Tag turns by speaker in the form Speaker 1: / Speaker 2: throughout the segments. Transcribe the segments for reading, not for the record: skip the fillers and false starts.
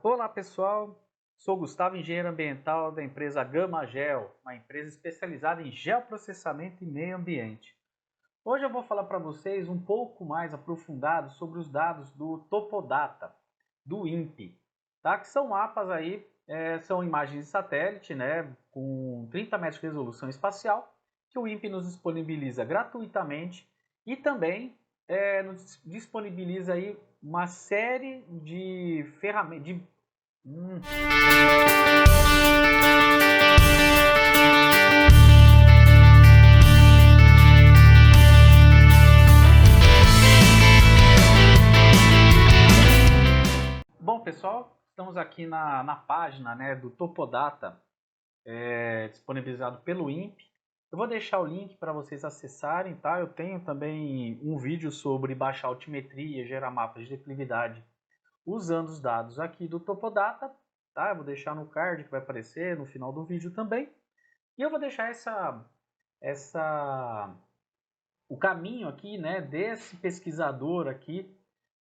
Speaker 1: Olá pessoal, sou Gustavo, engenheiro ambiental da empresa Gama Gel, uma empresa especializada em geoprocessamento e meio ambiente. Hoje eu vou falar para vocês um pouco mais aprofundado sobre os dados do Topodata, do INPE, tá? Que são mapas aí, são imagens de satélite, né, com 30 metros de resolução espacial, que o INPE nos disponibiliza gratuitamente e também nos disponibiliza aí uma série de ferramentas, Hum. Bom, pessoal, estamos aqui na página, né, do Topodata, disponibilizado pelo INPE. Eu vou deixar o link para vocês acessarem, tá? Eu tenho também um vídeo sobre baixar altimetria, gerar mapas de declividade usando os dados aqui do Topodata, tá? Eu vou deixar no card que vai aparecer no final do vídeo também. E eu vou deixar essa o caminho aqui, né, desse pesquisador aqui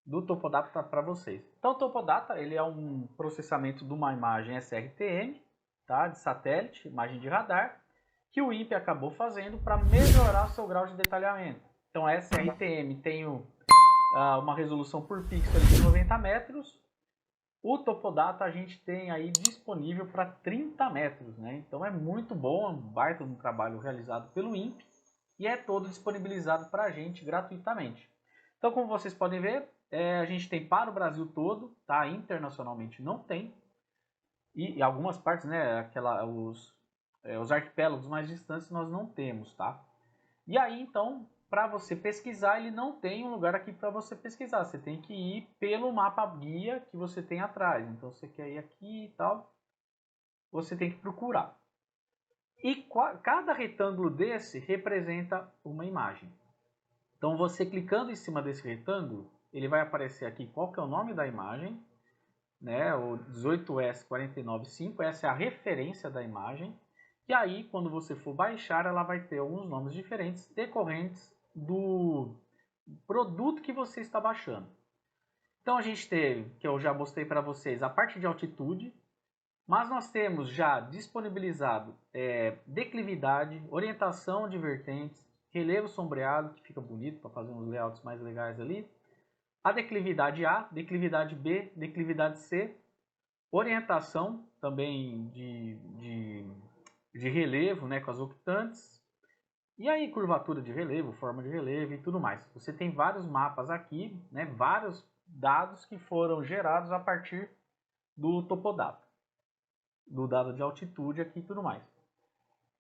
Speaker 1: do Topodata para vocês. Então, o Topodata ele é um processamento de uma imagem SRTM, tá, de satélite, imagem de radar, que o INPE acabou fazendo para melhorar seu grau de detalhamento. Então, a SRTM tem uma resolução por pixel de 90 metros. O Topodata a gente tem aí disponível para 30 metros, né? Então é muito bom, é um baita de um trabalho realizado pelo INPE e é todo disponibilizado para a gente gratuitamente. Então, como vocês podem ver, a gente tem para o Brasil todo, tá? Internacionalmente não tem. E algumas partes, né? Os arquipélagos mais distantes nós não temos, tá? E aí, então, para você pesquisar, ele não tem um lugar aqui para você pesquisar. Você tem que ir pelo mapa guia que você tem atrás. Então, você quer ir aqui e tal, você tem que procurar. E cada retângulo desse representa uma imagem. Então, você clicando em cima desse retângulo, ele vai aparecer aqui qual que é o nome da imagem, né? O 18S495, essa é a referência da imagem. E aí, quando você for baixar, ela vai ter alguns nomes diferentes decorrentes do produto que você está baixando. Então, a gente teve, que eu já mostrei para vocês, a parte de altitude, mas nós temos já disponibilizado declividade, orientação de vertentes, relevo sombreado, que fica bonito para fazer uns layouts mais legais ali, a declividade A, declividade B, declividade C, orientação também de relevo, né, com as octantes, e aí curvatura de relevo, forma de relevo e tudo mais. Você tem vários mapas aqui, né, vários dados que foram gerados a partir do Topodata, do dado de altitude aqui e tudo mais.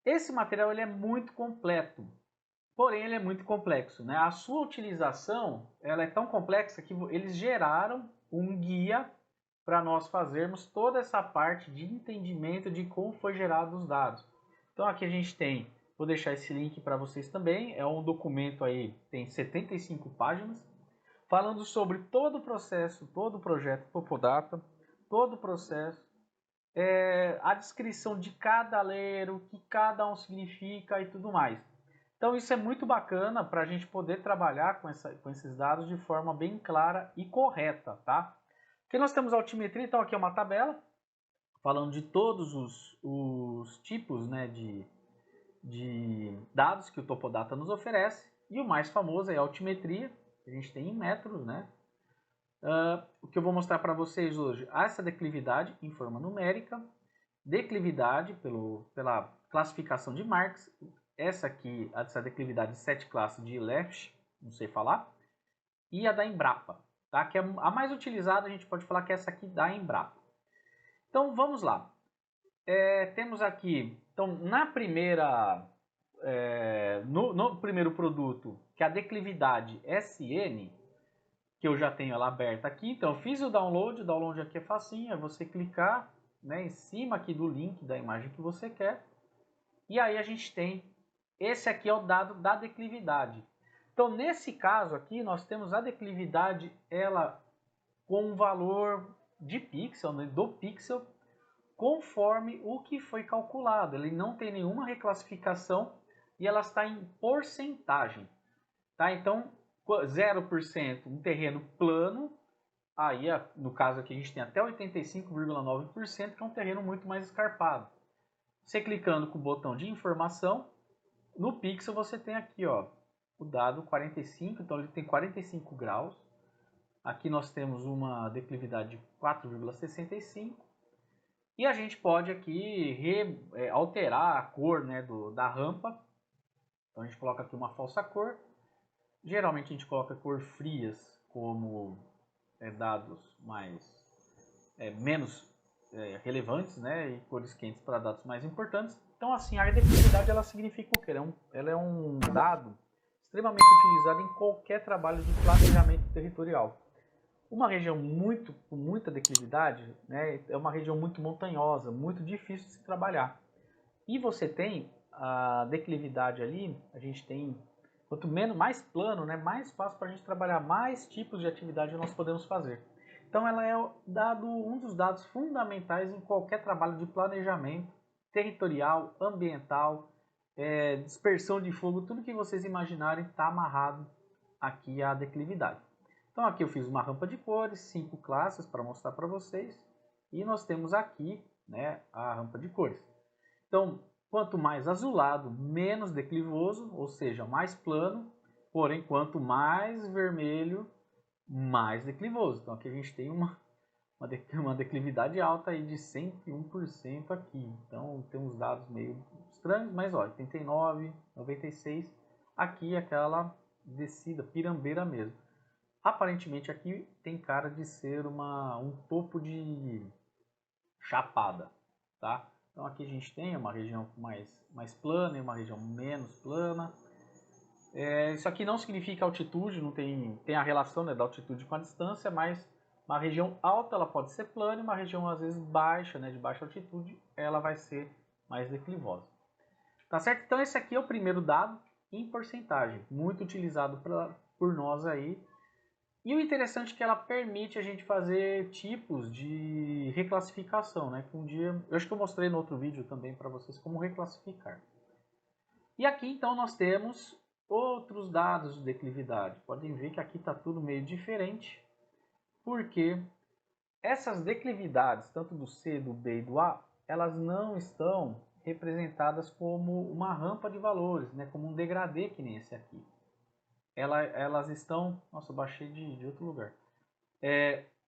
Speaker 1: Esse material ele é muito completo, porém ele é muito complexo, né? A sua utilização ela é tão complexa que eles geraram um guia para nós fazermos toda essa parte de entendimento de como foi gerado os dados. Então aqui a gente tem, vou deixar esse link para vocês também, é um documento aí, tem 75 páginas, falando sobre todo o processo, todo o projeto Topodata, todo o processo, a descrição de cada layer, o que cada um significa e tudo mais. Então isso é muito bacana para a gente poder trabalhar com esses dados de forma bem clara e correta, tá? Porque nós temos altimetria, então aqui é uma tabela falando de todos os tipos, né, de dados que o Topodata nos oferece. E o mais famoso é a altimetria, que a gente tem em metros, né? O que eu vou mostrar para vocês hoje, essa declividade em forma numérica, declividade pela classificação de Marx, essa declividade de 7 classes de Lefsch, não sei falar, e a da Embrapa, tá? Que é a mais utilizada, a gente pode falar que é essa aqui da Embrapa. Então vamos lá. Temos aqui, então no primeiro produto, que é a declividade SN, que eu já tenho ela aberta aqui, então eu fiz o download aqui é facinho, é você clicar, né, em cima aqui do link da imagem que você quer, e aí a gente tem, esse aqui é o dado da declividade. Então nesse caso aqui nós temos a declividade, ela com um valor de pixel, né, do pixel, conforme o que foi calculado. Ele não tem nenhuma reclassificação e ela está em porcentagem. Tá? Então, 0% um terreno plano, aí no caso aqui a gente tem até 85,9%, que é um terreno muito mais escarpado. Você clicando com o botão de informação, no pixel você tem aqui, ó, o dado 45, então ele tem 45 graus. Aqui nós temos uma declividade de 4,65. E a gente pode aqui alterar a cor, né, da rampa. Então a gente coloca aqui uma falsa cor. Geralmente a gente coloca cor frias como dados menos relevantes, né, e cores quentes para dados mais importantes. Então assim, a declividade ela significa o quê? Ela é um dado extremamente utilizado em qualquer trabalho de planejamento territorial. Uma região com muita declividade, né, é uma região muito montanhosa, muito difícil de se trabalhar. E você tem a declividade ali, a gente tem, quanto mais plano, né, mais fácil para a gente trabalhar, mais tipos de atividade nós podemos fazer. Então ela é um dos dados fundamentais em qualquer trabalho de planejamento territorial, ambiental, dispersão de fogo, tudo que vocês imaginarem está amarrado aqui à declividade. Então aqui eu fiz uma rampa de cores, 5 classes para mostrar para vocês. E nós temos aqui, né, a rampa de cores. Então, quanto mais azulado, menos declivoso, ou seja, mais plano. Porém, quanto mais vermelho, mais declivoso. Então aqui a gente tem uma declividade alta aí de 101% aqui. Então tem uns dados meio estranhos, mas ó, 89, 96. Aqui aquela descida pirambeira mesmo. Aparentemente aqui tem cara de ser um topo de chapada, tá? Então aqui a gente tem uma região mais plana e uma região menos plana. Isso aqui não significa altitude, não tem a relação, né, da altitude com a distância, mas uma região alta ela pode ser plana e uma região às vezes baixa, né, de baixa altitude, ela vai ser mais declivosa. Tá certo? Então esse aqui é o primeiro dado em porcentagem, muito utilizado por nós aí. E o interessante é que ela permite a gente fazer tipos de reclassificação, né? Que um dia, eu acho que eu mostrei no outro vídeo também para vocês como reclassificar. E aqui então nós temos outros dados de declividade. Podem ver que aqui está tudo meio diferente, porque essas declividades, tanto do C, do B e do A, elas não estão representadas como uma rampa de valores, né? Como um degradê que nem esse aqui. Elas estão... Nossa, eu baixei de outro lugar.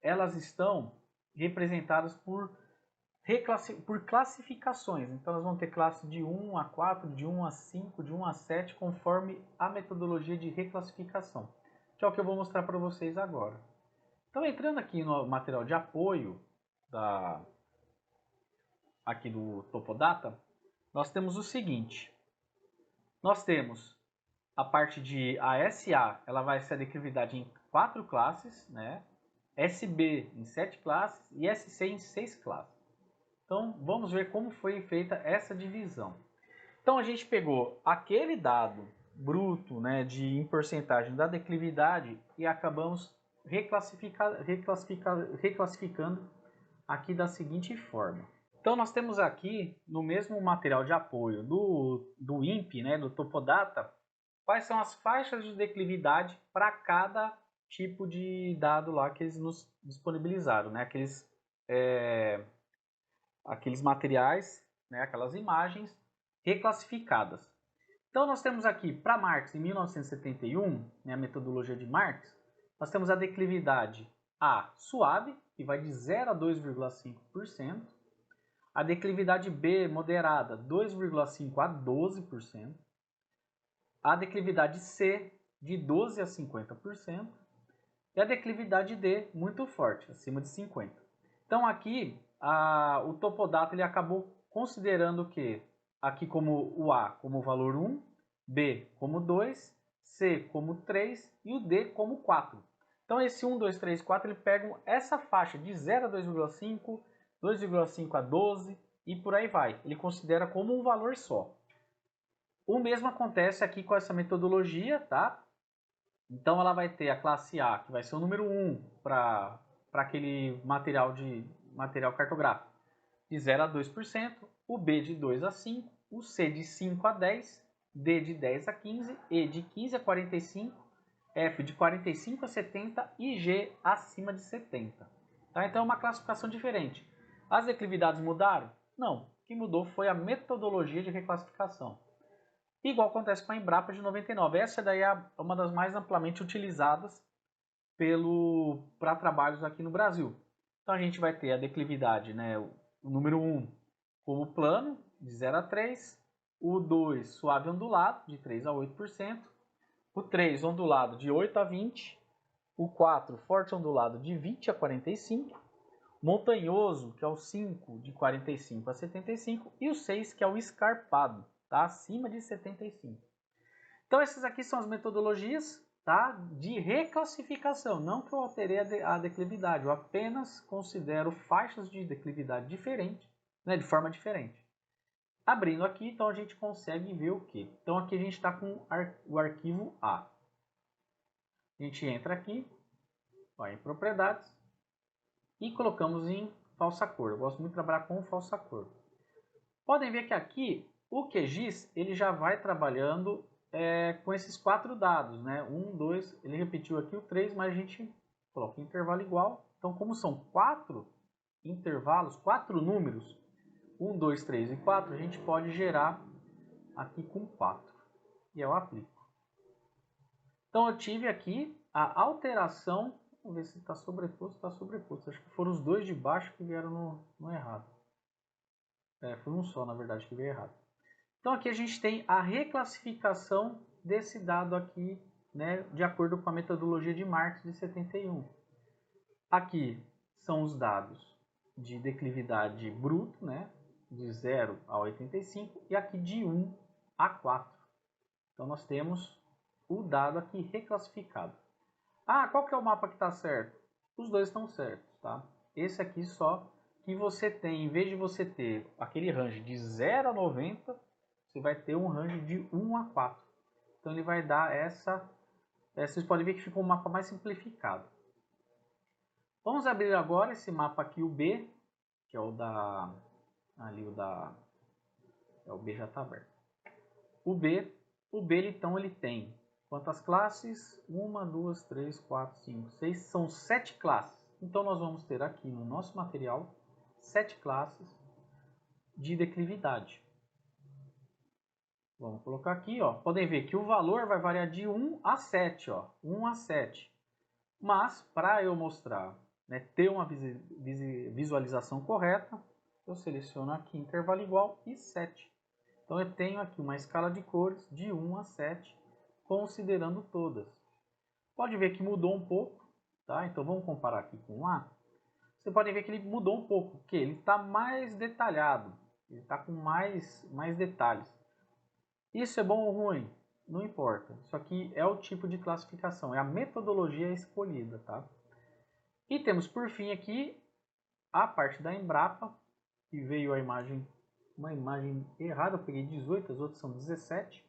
Speaker 1: Elas estão representadas por classificações. Então, elas vão ter classe de 1 a 4, de 1 a 5, de 1 a 7, conforme a metodologia de reclassificação, que é o que eu vou mostrar para vocês agora. Então, entrando aqui no material de apoio aqui do Topodata, nós temos o seguinte. Nós temos a parte de ASA, ela vai ser a declividade em 4 classes, né? SB em 7 classes e SC em 6 classes. Então, vamos ver como foi feita essa divisão. Então, a gente pegou aquele dado bruto, né, em porcentagem da declividade e acabamos reclassificando aqui da seguinte forma. Então, nós temos aqui, no mesmo material de apoio do INPE, né, do Topodata, quais são as faixas de declividade para cada tipo de dado lá que eles nos disponibilizaram, né? Aqueles materiais, né? Aquelas imagens reclassificadas. Então nós temos aqui para Marx em 1971, né, a metodologia de Marx, nós temos a declividade A suave, que vai de 0 a 2,5%, a declividade B moderada, 2,5 a 12%, a declividade C de 12 a 50% e a declividade D muito forte, acima de 50%. Então aqui o Topodata ele acabou considerando o que? Aqui como o A como valor 1, B como 2, C como 3 e o D como 4. Então esse 1, 2, 3, 4 ele pega essa faixa de 0 a 2,5, 2,5 a 12 e por aí vai. Ele considera como um valor só. O mesmo acontece aqui com essa metodologia, tá? Então ela vai ter a classe A, que vai ser o número 1 para aquele material cartográfico, de 0 a 2%, o B de 2 a 5, o C de 5 a 10, D de 10 a 15, E de 15 a 45 F de 45 a 70 e G acima de 70. Tá? Então é uma classificação diferente. As declividades mudaram? Não. O que mudou foi a metodologia de reclassificação. Igual acontece com a Embrapa de 99. Essa daí é uma das mais amplamente utilizadas para trabalhos aqui no Brasil. Então a gente vai ter a declividade, né, o número 1 como plano, de 0 a 3, o 2 suave ondulado, de 3 a 8%, o 3 ondulado, de 8 a 20%, o 4 forte ondulado, de 20 a 45%, montanhoso, que é o 5, de 45 a 75%, e o 6, que é o escarpado, tá? Acima de 75%. Então essas aqui são as metodologias, tá, de reclassificação. Não que eu alterei a declividade, eu apenas considero faixas de declividade diferentes, né, de forma diferente. Abrindo aqui, então a gente consegue ver o que? Então aqui a gente está com o arquivo A. A gente entra aqui, vai em propriedades e colocamos em falsa cor. Eu gosto muito de trabalhar com falsa cor. Podem ver que aqui o QGIS ele já vai trabalhando com esses 4 dados, né? 1, 2, ele repetiu aqui o 3, mas a gente coloca intervalo igual. Então, como são 4 intervalos, 4 números, 1, 2, 3 e 4, a gente pode gerar aqui com 4. E eu aplico. Então, eu tive aqui a alteração. Vamos ver se está sobreposto. Está sobreposto. Acho que foram os dois de baixo que vieram no errado. Foi um só, na verdade, que veio errado. Então aqui a gente tem a reclassificação desse dado aqui, né, de acordo com a metodologia de Marx de 71. Aqui são os dados de declividade bruto, né, de 0 a 85, e aqui de 1 a 4. Então nós temos o dado aqui reclassificado. Ah, qual que é o mapa que está certo? Os dois estão certos, tá? Esse aqui só que você tem, em vez de você ter aquele range de 0 a 90, você vai ter um range de 1 a 4. Então ele vai dar essa... Vocês podem ver que ficou um mapa mais simplificado. Vamos abrir agora esse mapa aqui, o B, que é o da... Ali o da... O B já está aberto. O B, então, ele tem quantas classes? 1, 2, 3, 4, 5, 6. São 7 classes. Então nós vamos ter aqui no nosso material 7 classes de declividade. Vamos colocar aqui, ó. Podem ver que o valor vai variar de 1 a 7, ó. 1 a 7. Mas, para eu mostrar, né, ter uma visualização correta, eu seleciono aqui intervalo igual e 7. Então eu tenho aqui uma escala de cores de 1 a 7, considerando todas. Pode ver que mudou um pouco, tá? Então vamos comparar aqui com o A. Você pode ver que ele mudou um pouco, porque ele está mais detalhado, ele está com mais detalhes. Isso é bom ou ruim? Não importa. Isso aqui é o tipo de classificação, é a metodologia escolhida, tá? E temos por fim aqui a parte da Embrapa, que veio uma imagem errada, eu peguei 18, as outras são 17,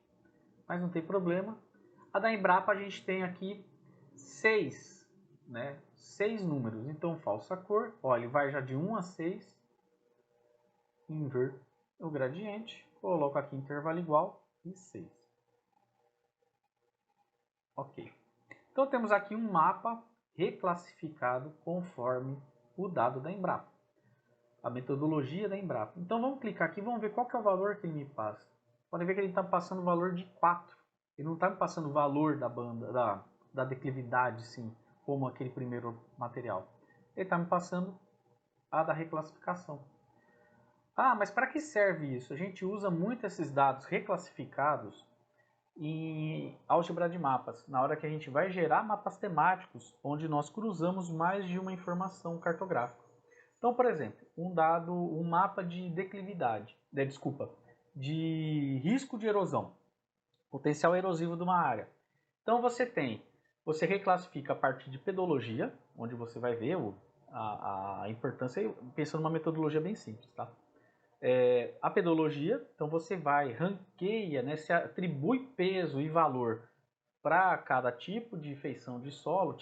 Speaker 1: mas não tem problema. A da Embrapa a gente tem aqui 6, né? 6 números, então falsa cor, olha, ele vai já de 1 a 6, inverto o gradiente, coloco aqui intervalo igual e 6. Ok. Então temos aqui um mapa reclassificado conforme o dado da Embrapa, a metodologia da Embrapa. Então vamos clicar aqui e vamos ver qual que é o valor que ele me passa. Podem ver que ele está passando o valor de 4. Ele não está me passando o valor da banda, da declividade, sim, como aquele primeiro material. Ele está me passando a da reclassificação. Ah, mas para que serve isso? A gente usa muito esses dados reclassificados em álgebra de mapas, na hora que a gente vai gerar mapas temáticos, onde nós cruzamos mais de uma informação cartográfica. Então, por exemplo, um mapa de declividade, de risco de erosão, potencial erosivo de uma área. Então você reclassifica a parte de pedologia, onde você vai ver a importância, pensando numa metodologia bem simples, tá? A pedologia, então você ranqueia, né, se atribui peso e valor para cada tipo de feição de solo,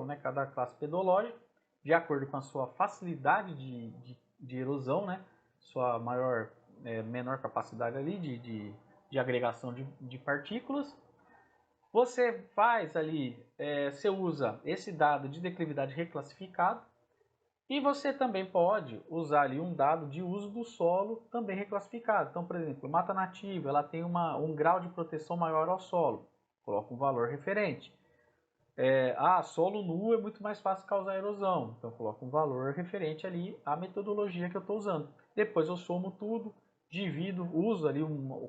Speaker 1: né, cada classe pedológica, de acordo com a sua facilidade de erosão, né, sua menor capacidade ali de agregação de partículas. Você faz ali, você usa esse dado de declividade reclassificado e você também pode usar ali um dado de uso do solo também reclassificado. Então, por exemplo, mata nativa, ela tem um grau de proteção maior ao solo, coloca um valor referente. Solo nu é muito mais fácil causar erosão, então coloco um valor referente ali à metodologia que eu estou usando. Depois eu somo tudo, divido, uso ali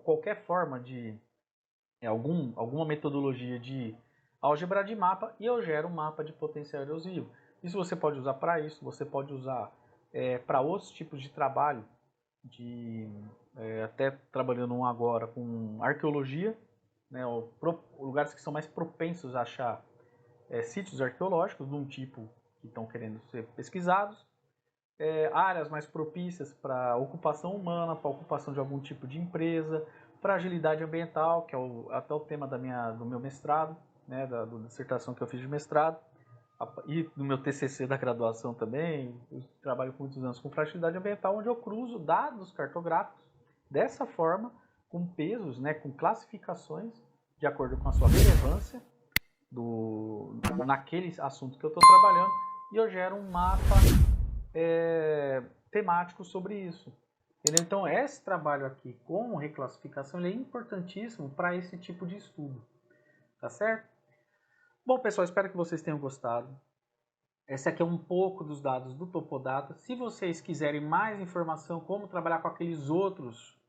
Speaker 1: qualquer forma de alguma metodologia de álgebra de mapa e eu gero um mapa de potencial erosivo. Isso você pode usar para isso, você pode usar para outros tipos de trabalho, até trabalhando agora com arqueologia, né, lugares que são mais propensos a achar sítios arqueológicos de um tipo que estão querendo ser pesquisados, áreas mais propícias para ocupação humana, para ocupação de algum tipo de empresa, para agilidade ambiental, que é até o tema do meu mestrado, né, da dissertação que eu fiz de mestrado, e do meu TCC da graduação também. Eu trabalho por muitos anos com fragilidade ambiental, onde eu cruzo dados cartográficos dessa forma, com pesos, né, com classificações de acordo com a sua relevância naquele assunto que eu estou trabalhando, e eu gero um mapa temático sobre isso. Entendeu? Então, esse trabalho aqui com reclassificação ele é importantíssimo para esse tipo de estudo. Tá certo? Bom, pessoal, espero que vocês tenham gostado. Esse aqui é um pouco dos dados do Topodata. Se vocês quiserem mais informação, como trabalhar com aqueles outros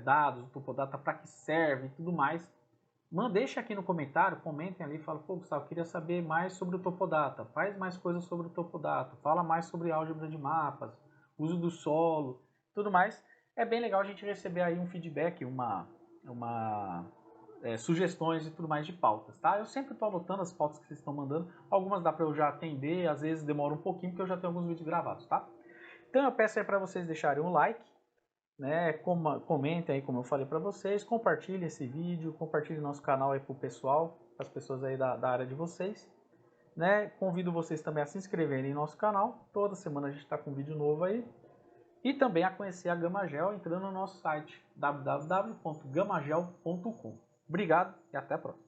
Speaker 1: dados do Topodata, para que serve e tudo mais, deixa aqui no comentário, comentem ali, fala, pô, Gustavo, queria saber mais sobre o Topodata, faz mais coisas sobre o Topodata, fala mais sobre álgebra de mapas, uso do solo, tudo mais. É bem legal a gente receber aí um feedback, sugestões e tudo mais de pautas, tá? Eu sempre estou anotando as pautas que vocês estão mandando, algumas dá para eu já atender, às vezes demora um pouquinho, porque eu já tenho alguns vídeos gravados, tá? Então eu peço aí para vocês deixarem um like, né? Comentem aí, como eu falei para vocês, compartilhem esse vídeo, compartilhem nosso canal aí pro pessoal, para as pessoas aí da área de vocês, né? Convido vocês também a se inscreverem em nosso canal, toda semana a gente está com um vídeo novo aí, e também a conhecer a Gamagel entrando no nosso site www.gamagel.com. Obrigado e até a próxima.